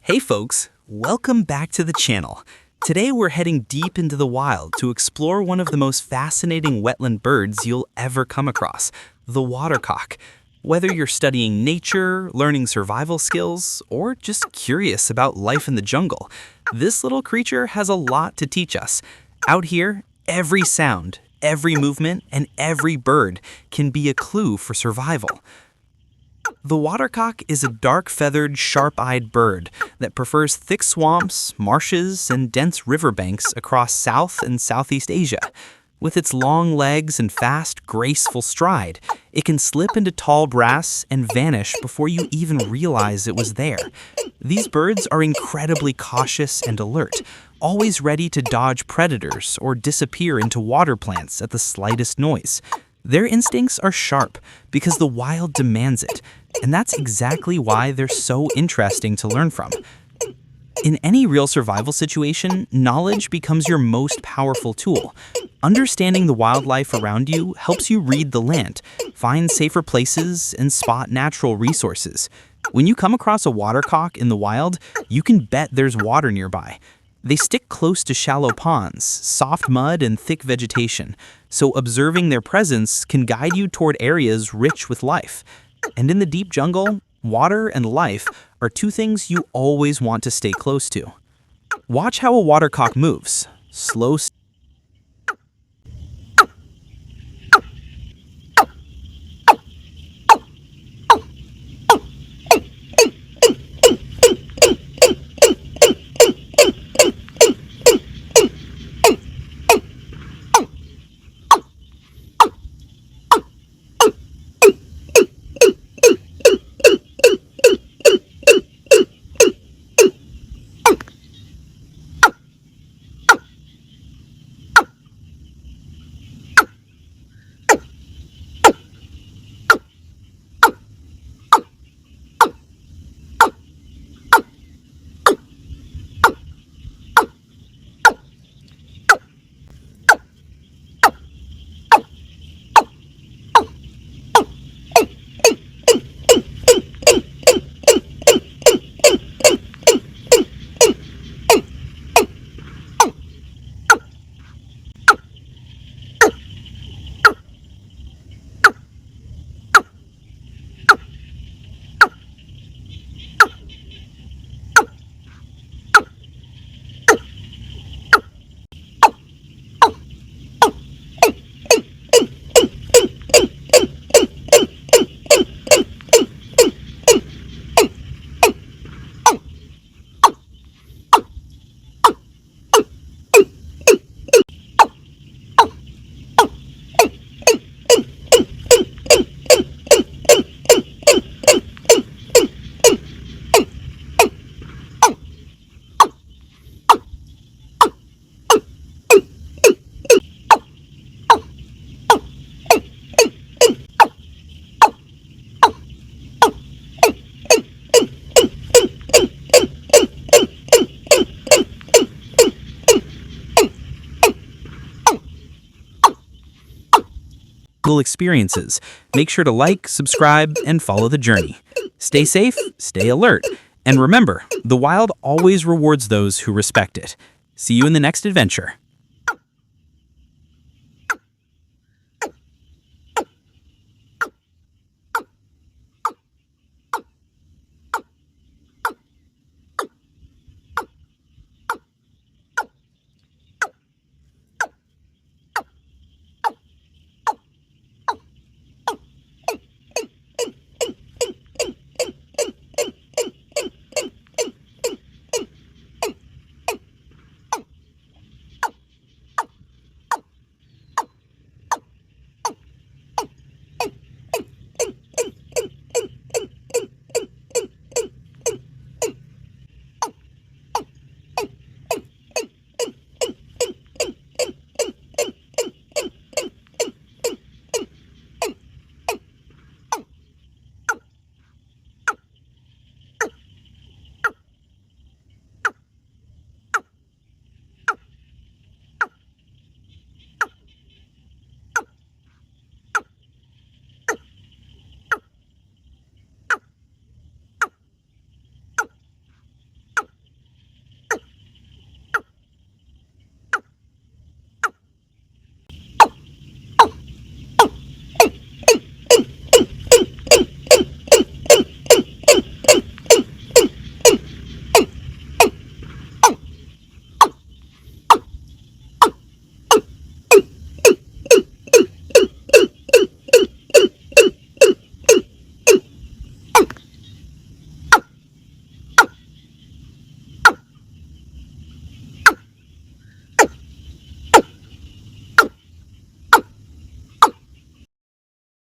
Hey folks, welcome back to the channel. Today we're heading deep into the wild to explore one of the most fascinating wetland birds you'll ever come across, the watercock. Whether you're studying nature, learning survival skills, or just curious about life in the jungle, this little creature has a lot to teach us. Out here, every sound, every movement, and every bird can be a clue for survival. The watercock is a dark-feathered, sharp-eyed bird that prefers thick swamps, marshes, and dense riverbanks across South and Southeast Asia. With its long legs and fast, graceful stride, it can slip into tall grass and vanish before you even realize it was there. These birds are incredibly cautious and alert, always ready to dodge predators or disappear into water plants at the slightest noise. Their instincts are sharp because the wild demands it, and that's exactly why they're so interesting to learn from. In any real survival situation, knowledge becomes your most powerful tool. Understanding the wildlife around you helps you read the land, find safer places, and spot natural resources. When you come across a watercock in the wild, you can bet there's water nearby. They stick close to shallow ponds, soft mud, and thick vegetation, so observing their presence can guide you toward areas rich with life. And in the deep jungle, water and life are two things you always want to stay close to. Watch how a watercock moves. Slow. Experiences. Make sure to like, subscribe, and follow the journey. Stay safe, stay alert, and remember, the wild always rewards those who respect it. See you in the next adventure.